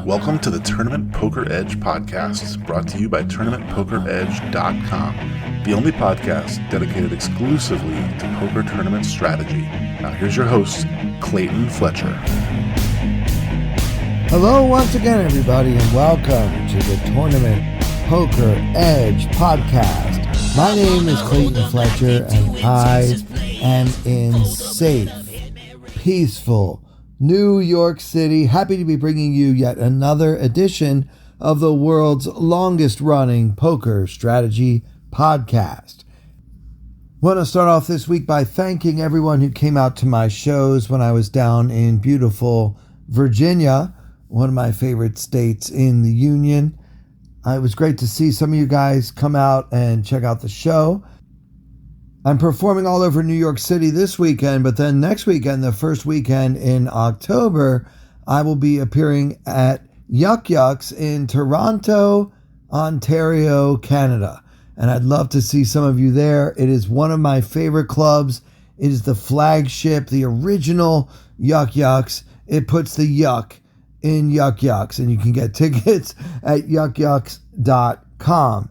Welcome to the Tournament Poker Edge podcast, brought to you by TournamentPokerEdge.com, the only podcast dedicated exclusively to poker tournament strategy. Now here's your host, Clayton Fletcher. Hello once again, everybody, and welcome to the Tournament Poker Edge podcast. My name is Clayton Fletcher, and I am in safe, peaceful New York City. Happy to be bringing you yet another edition of the world's longest running poker strategy podcast. Want to start off this week by thanking everyone who came out to my shows when I was down in beautiful Virginia, one of my favorite states in the Union. It was great to see some of you guys come out and check out the show. I'm performing all over New York City this weekend, but then next weekend, the first weekend in October, I will be appearing at Yuck Yucks in Toronto, Ontario, Canada. And I'd love to see some of you there. It is one of my favorite clubs. It is the flagship, the original Yuck Yucks. It puts the yuck in Yuck Yucks, and you can get tickets at yuckyucks.com.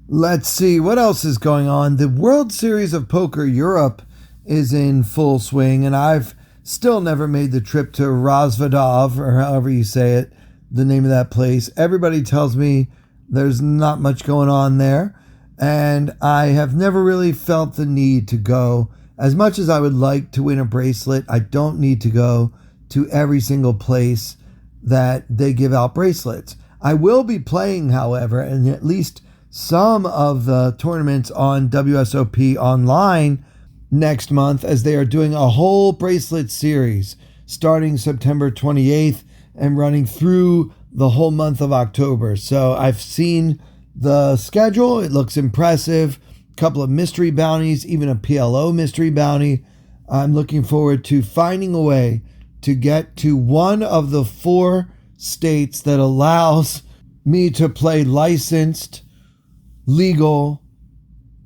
Let's see what else is going on. The World Series of Poker Europe is in full swing, and I've still never made the trip to Rosvadov, or however you say it, the name of that place. Everybody tells me there's not much going on there, and I have never really felt the need to go. As much as I would like to win a bracelet, I don't need to go to every single place that they give out bracelets. I will be playing, however, and at least some of the tournaments on WSOP Online next month, as they are doing a whole bracelet series starting September 28th and running through the whole month of October. So I've seen the schedule. It looks impressive. A couple of mystery bounties, even a PLO mystery bounty. I'm looking forward to finding a way to get to one of the 4 states that allows me to play licensed, legal,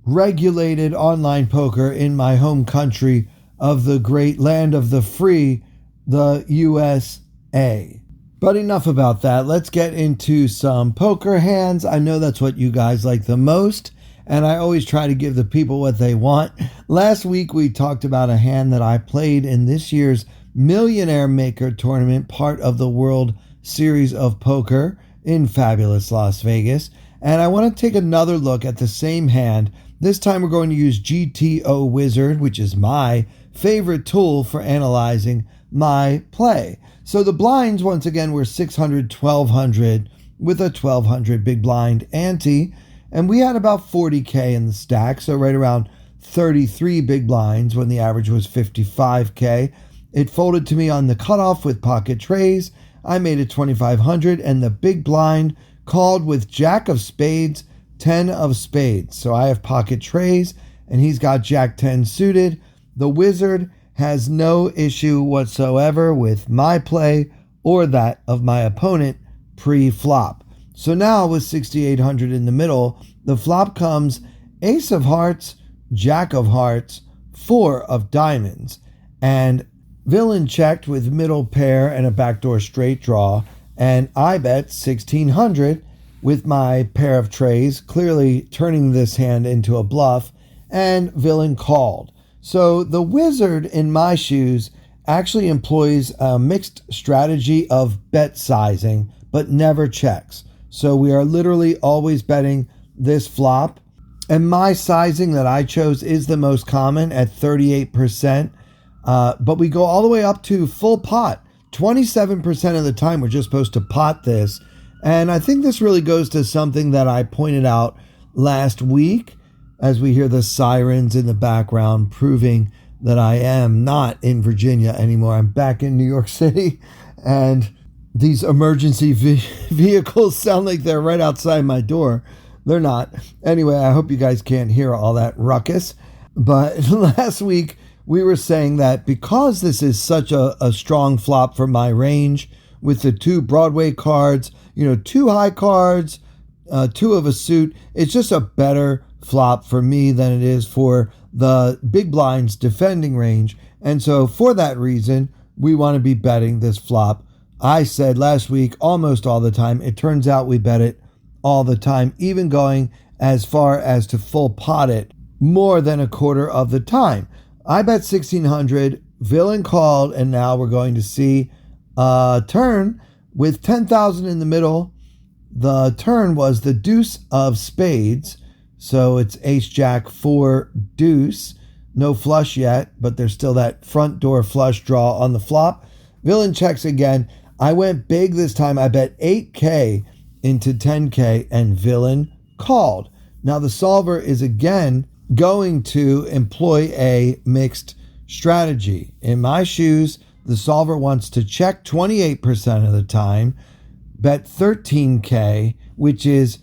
regulated online poker in my home country of the great land of the free, the USA. But enough about that. Let's get into some poker hands. I know that's what you guys like the most, and I always try to give the people what they want. Last week, we talked about a hand that I played in this year's Millionaire Maker tournament, part of the World Series of Poker in fabulous Las Vegas. And I want to take another look at the same hand. This time we're going to use GTO Wizard, which is my favorite tool for analyzing my play. So the blinds, once again, were 600, 1200 with a 1200 big blind ante. And we had about 40K in the stack, so right around 33 big blinds when the average was 55K. It folded to me on the cutoff with pocket trays. I made it 2500, and the big blind called with Jack of Spades, 10 of Spades. So I have pocket trays, and he's got Jack 10 suited. The Wizard has no issue whatsoever with my play or that of my opponent pre-flop. So now with 6,800 in the middle, the flop comes Ace of Hearts, Jack of Hearts, 4 of Diamonds, and Villain checked with middle pair and a backdoor straight draw, and I bet 1,600 with my pair of trays, clearly turning this hand into a bluff, and Villain called. So the Wizard, in my shoes, actually employs a mixed strategy of bet sizing, but never checks. So we are literally always betting this flop, and my sizing that I chose is the most common at 38%, but we go all the way up to full pot. 27% of the time we're just supposed to pot this. And I think this really goes to something that I pointed out last week as we hear the sirens in the background proving that I am not in Virginia anymore. I'm back in New York City, and these emergency vehicles sound like they're right outside my door. They're not. Anyway, I hope you guys can't hear all that ruckus. But last week we were saying that because this is such a strong flop for my range with the 2 Broadway cards, 2 high cards, 2 of a suit, it's just a better flop for me than it is for the big blind's defending range. And so for that reason, we want to be betting this flop. I said last week almost all the time. It turns out we bet it all the time, even going as far as to full pot it more than a quarter of the time. I bet 1,600. Villain called, and now we're going to see a turn with 10,000 in the middle. The turn was the deuce of spades. So it's ace, jack, 4, deuce. No flush yet, but there's still that front door flush draw on the flop. Villain checks again. I went big this time. I bet 8K into 10K, and villain called. Now the solver is again going to employ a mixed strategy. In my shoes, the solver wants to check 28% of the time, bet 13K, which is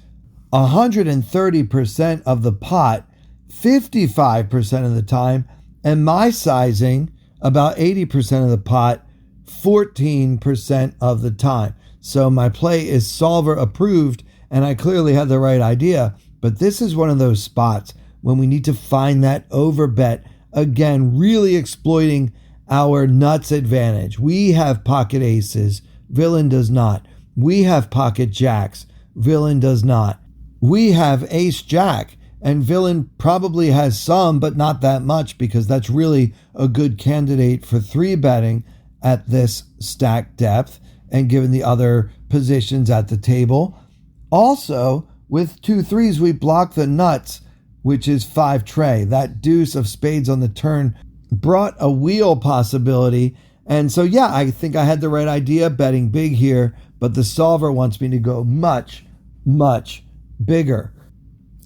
130% of the pot, 55% of the time, and my sizing, about 80% of the pot, 14% of the time. So my play is solver approved, and I clearly had the right idea, but this is one of those spots when we need to find that overbet. Again, really exploiting our nuts advantage. We have pocket aces, villain does not. We have pocket jacks, villain does not. We have ace jack, and villain probably has some, but not that much, because that's really a good candidate for 3-betting at this stack depth and given the other positions at the table. Also, with 2 3s, we block the nuts, which is 5 tray. That deuce of spades on the turn brought a wheel possibility. And so, yeah, I think I had the right idea betting big here, but the solver wants me to go much, much bigger.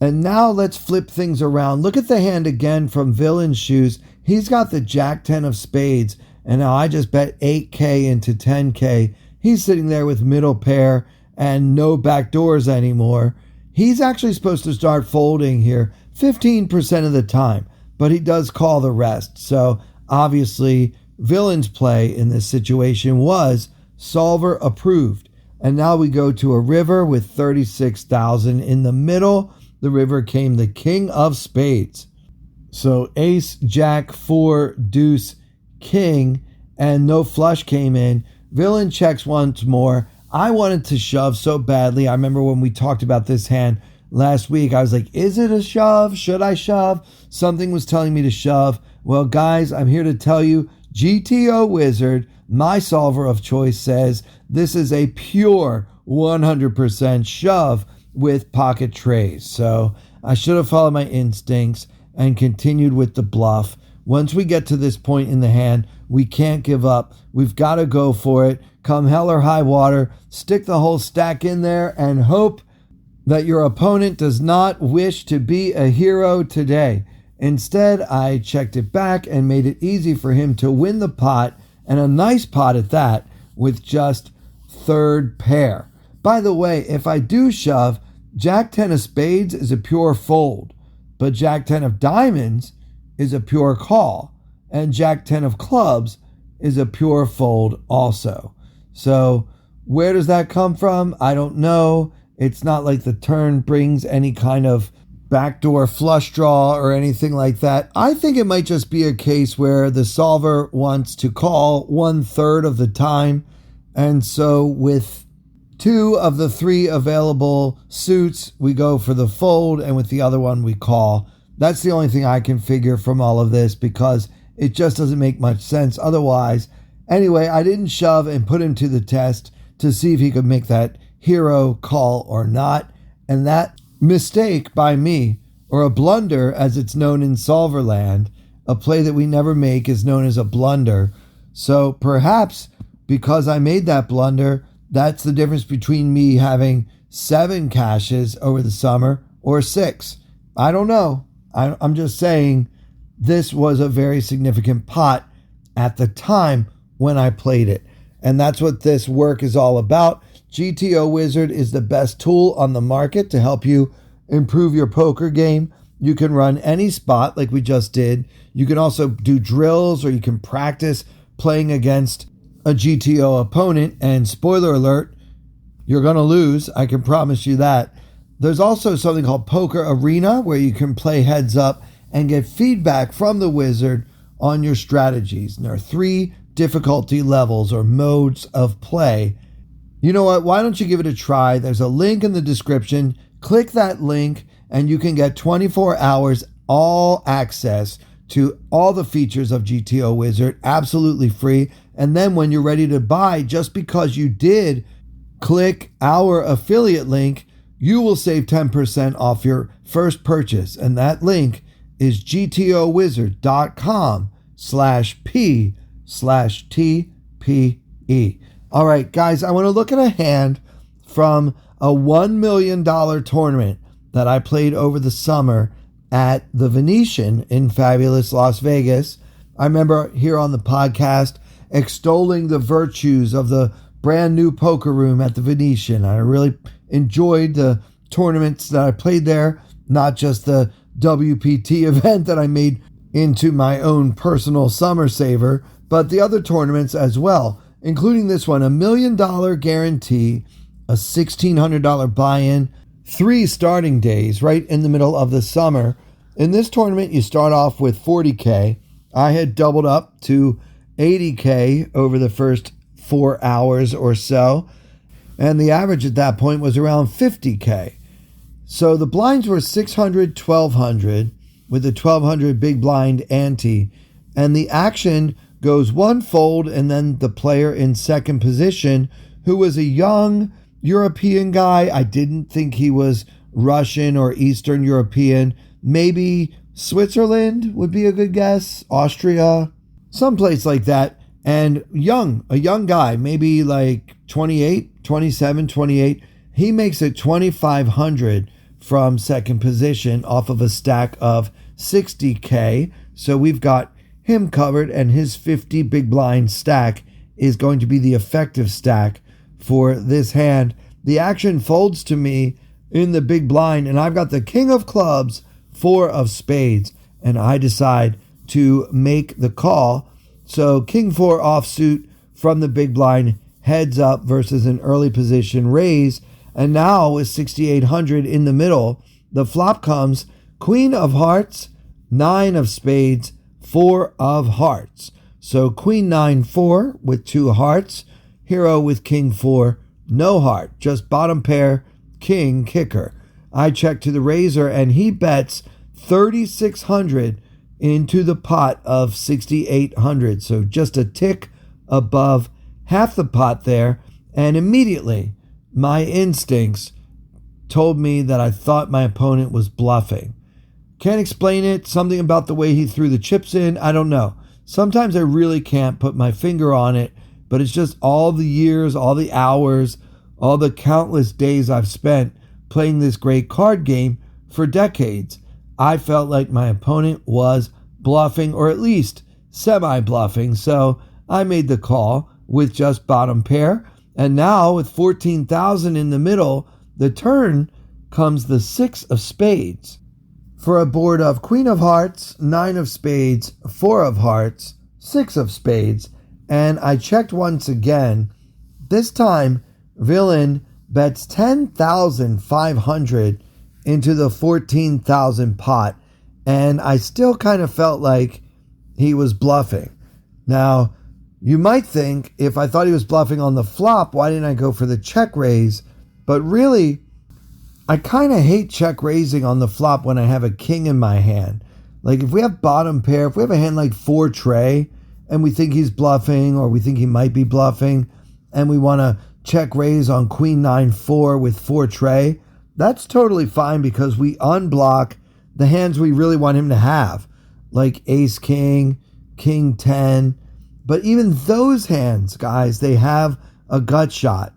And now let's flip things around. Look at the hand again from villain's shoes. He's got the jack 10 of spades, and now I just bet 8K into 10K. He's sitting there with middle pair and no back doors anymore. He's actually supposed to start folding here 15% of the time, but he does call the rest. So obviously, villain's play in this situation was solver approved. And now we go to a river with 36,000 in the middle. The river came the king of spades. So ace, jack, 4, deuce, king, and no flush came in. Villain checks once more. I wanted to shove so badly. I remember when we talked about this hand last week, I was like, is it a shove? Should I shove? Something was telling me to shove. Well, guys, I'm here to tell you, GTO Wizard, my solver of choice, says this is a pure 100% shove with pocket trays. So I should have followed my instincts and continued with the bluff. Once we get to this point in the hand, we can't give up. We've got to go for it. Come hell or high water, stick the whole stack in there and hope that your opponent does not wish to be a hero today. Instead, I checked it back and made it easy for him to win the pot, and a nice pot at that, with just third pair. By the way, if I do shove, Jack 10 of spades is a pure fold, but Jack 10 of diamonds is a pure call, and Jack 10 of clubs is a pure fold also. So where does that come from? I don't know. It's not like the turn brings any kind of backdoor flush draw or anything like that. I think it might just be a case where the solver wants to call 1/3 of the time. And so with 2 of the 3 available suits, we go for the fold, and with the other one, we call. That's the only thing I can figure from all of this, because it just doesn't make much sense otherwise. Anyway, I didn't shove and put him to the test to see if he could make that hero call or not. And that mistake by me, or a blunder as it's known in Solverland, a play that we never make is known as a blunder. So perhaps because I made that blunder, that's the difference between me having 7 cashes over the summer or 6. I don't know. I'm just saying this was a very significant pot at the time when I played it. And that's what this work is all about. GTO Wizard is the best tool on the market to help you improve your poker game. You can run any spot like we just did. You can also do drills, or you can practice playing against a GTO opponent. And spoiler alert, you're going to lose. I can promise you that. There's also something called Poker Arena, where you can play heads up and get feedback from the wizard on your strategies. And there are 3 difficulty levels or modes of play. You know what? Why don't you give it a try? There's a link in the description. Click that link and you can get 24 hours all access to all the features of GTO Wizard, absolutely free. And then when you're ready to buy, just because you did click our affiliate link, you will save 10% off your first purchase. And that link is gtowizard.com/p/TPE. All right, guys, I want to look at a hand from a $1 million tournament that I played over the summer at the Venetian in fabulous Las Vegas. I remember here on the podcast extolling the virtues of the brand new poker room at the Venetian. I really enjoyed the tournaments that I played there, not just the WPT event that I made into my own personal summer saver, but the other tournaments as well, including this one, $1 million guarantee, a $1,600 buy-in, 3 starting days right in the middle of the summer. In this tournament, you start off with $40K. I had doubled up to $80K over the first 4 hours or so, and the average at that point was around $50K. So the blinds were 600, 1200 with a 1200 big blind ante, and the action goes one fold, and then the player in second position, who was a young European guy. I didn't think he was Russian or Eastern European. Maybe Switzerland would be a good guess. Austria, someplace like that. And a young guy, maybe like 28, 27, 28. He makes it 2,500 from second position off of a stack of 60K. So we've got him covered, and his 50 big blind stack is going to be the effective stack for this hand. The action folds to me in the big blind, and I've got the king of clubs, 4 of spades, and I decide to make the call. So king 4 offsuit from the big blind, heads up versus an early position raise. And now with 6,800 in the middle, the flop comes queen of hearts, 9 of spades, 4 of hearts. So queen 9-4 with 2 hearts, hero with king 4, no heart, just bottom pair, king kicker. I check to the raiser, and he bets 3,600 into the pot of 6,800. So just a tick above half the pot there. And immediately my instincts told me that I thought my opponent was bluffing. Can't explain it. Something about the way he threw the chips in. I don't know. Sometimes I really can't put my finger on it, but it's just all the years, all the hours, all the countless days I've spent playing this great card game for decades. I felt like my opponent was bluffing, or at least semi-bluffing. So I made the call with just bottom pair. And now with 14,000 in the middle, the turn comes the 6 of spades for a board of queen of hearts, 9 of spades, 4 of hearts, 6 of spades. And I checked once again. This time, villain bets 10,500 into the 14,000 pot. And I still kind of felt like he was bluffing. Now, you might think, if I thought he was bluffing on the flop, why didn't I go for the check raise? But really, I kind of hate check raising on the flop when I have a king in my hand. Like if we have bottom pair, if we have a hand like 4 tray, and we think he's bluffing, or we think he might be bluffing, and we want to check raise on queen 9-4 with 4 tray, that's totally fine because we unblock the hands we really want him to have, like ace king, king 10. But even those hands, guys, they have a gut shot,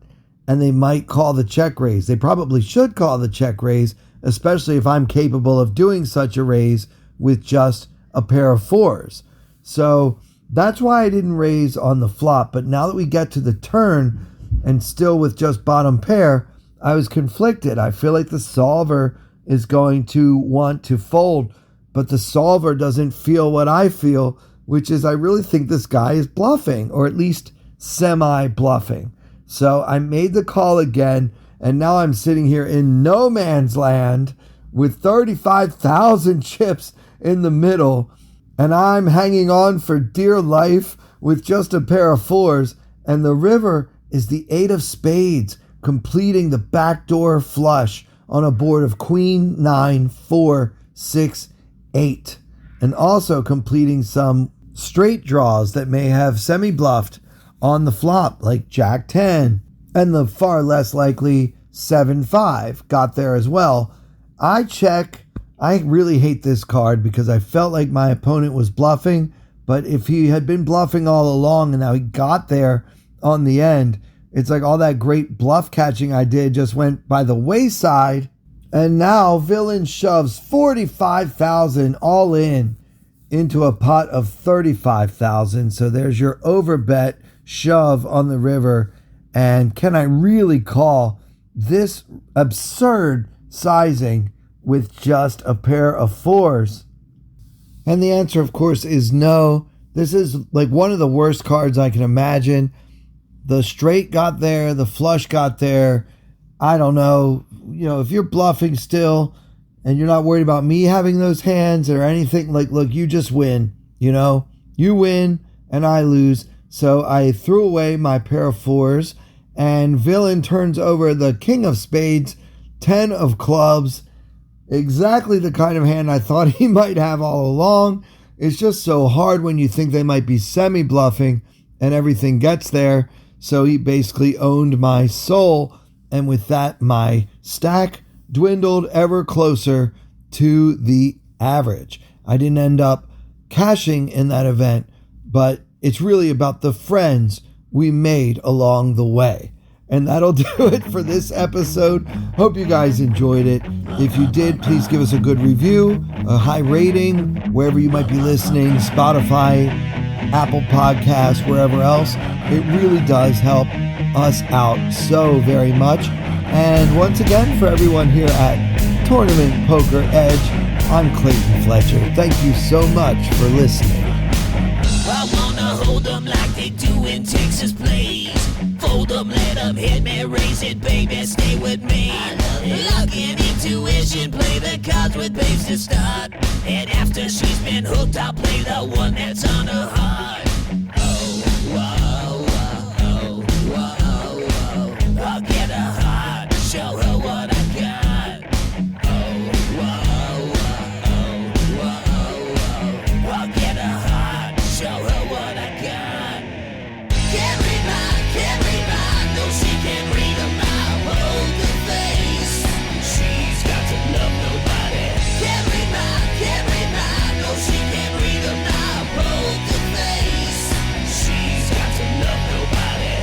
and they might call the check raise. They probably should call the check raise, especially if I'm capable of doing such a raise with just a pair of 4s. So that's why I didn't raise on the flop. But now that we get to the turn, and still with just bottom pair, I was conflicted. I feel like the solver is going to want to fold, but the solver doesn't feel what I feel, which is I really think this guy is bluffing, or at least semi-bluffing. So I made the call again, and now I'm sitting here in no man's land with 35,000 chips in the middle, and I'm hanging on for dear life with just a pair of fours, and the river is the 8 of spades, completing the backdoor flush on a board of queen, 9, 4, 6, 8, and also completing some straight draws that may have semi-bluffed on the flop, like Jack 10, and the far less likely 7-5 got there as well. I check. I really hate this card because I felt like my opponent was bluffing, but if he had been bluffing all along and now he got there on the end, it's like all that great bluff catching I did just went by the wayside. And now Villain shoves 45,000 all in into a pot of 35,000. So there's your overbet shove on the river. And can I really call this absurd sizing with just a pair of fours? And the answer, of course, is no. This is like one of the worst cards I can imagine. The straight got there, the flush got there. I don't know. If you're bluffing still and you're not worried about me having those hands or anything, like, look, you just win. You win and I lose. So I threw away my pair of fours, and Villain turns over the king of spades, 10 of clubs, exactly the kind of hand I thought he might have all along. It's just so hard when you think they might be semi-bluffing and everything gets there. So he basically owned my soul, and with that, my stack dwindled ever closer to the average. I didn't end up cashing in that event, but it's really about the friends we made along the way. And that'll do it for this episode. Hope you guys enjoyed it. If you did, please give us a good review, a high rating, wherever you might be listening, Spotify, Apple Podcasts, wherever else. It really does help us out so very much. And once again, for everyone here at Tournament Poker Edge, I'm Clayton Fletcher. Thank you so much for listening. I wanna hold them like they do in Texas plays. Fold them, let them hit me, raise it, baby, stay with me. Luck and intuition, play the cards with babes to start. And after she's been hooked, I'll play the one that's on her heart. Oh, whoa, whoa, whoa, whoa. I'll get her heart, show her what I got. Oh, whoa, whoa, whoa, whoa. I'll get her heart, show her what I got. Can't read mine, no she can't read a mile. Poker face, she's got to love nobody. Can't read mine, no she can't read a mile. Poker face, she's got to love nobody.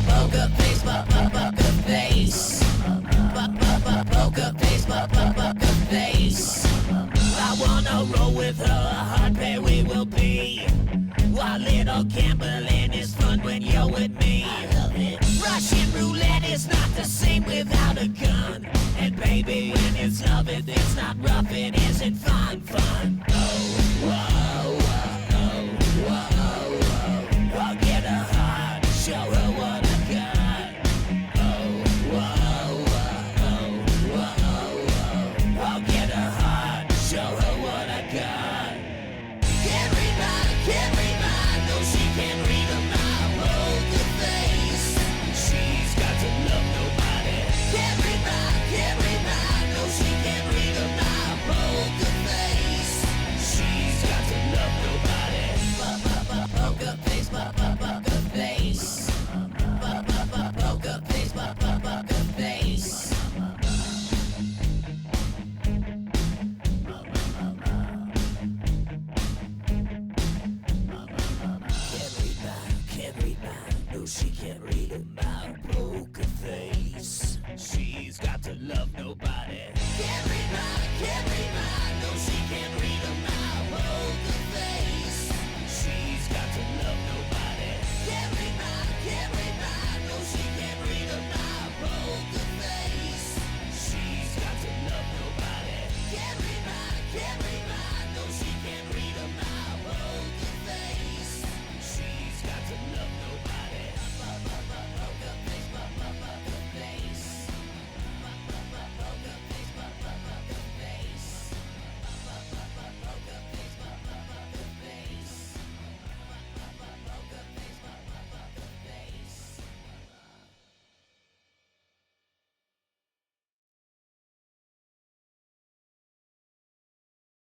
Poker face, poker face. Poker face, poker face. I wanna roll with her, a hard pair we will be. While little gambling is fun when you're with me. I love it. Russian roulette is not the same without a gun. And baby, when it's love, if it's not rough, it isn't fun. Oh, whoa, whoa, whoa, whoa. I'll get her heart, show her what I got. Oh, whoa, whoa, whoa, whoa. I'll get her heart, show her what I got. Can't read mine, no she can't read a mile. Poker face, she's got to love nobody. Can't read mine, no she can't read a mile. Poker face, she's got to love nobody. Poker face, poker face. Poker face, poker face. Can't read mine, no she can't read a mile.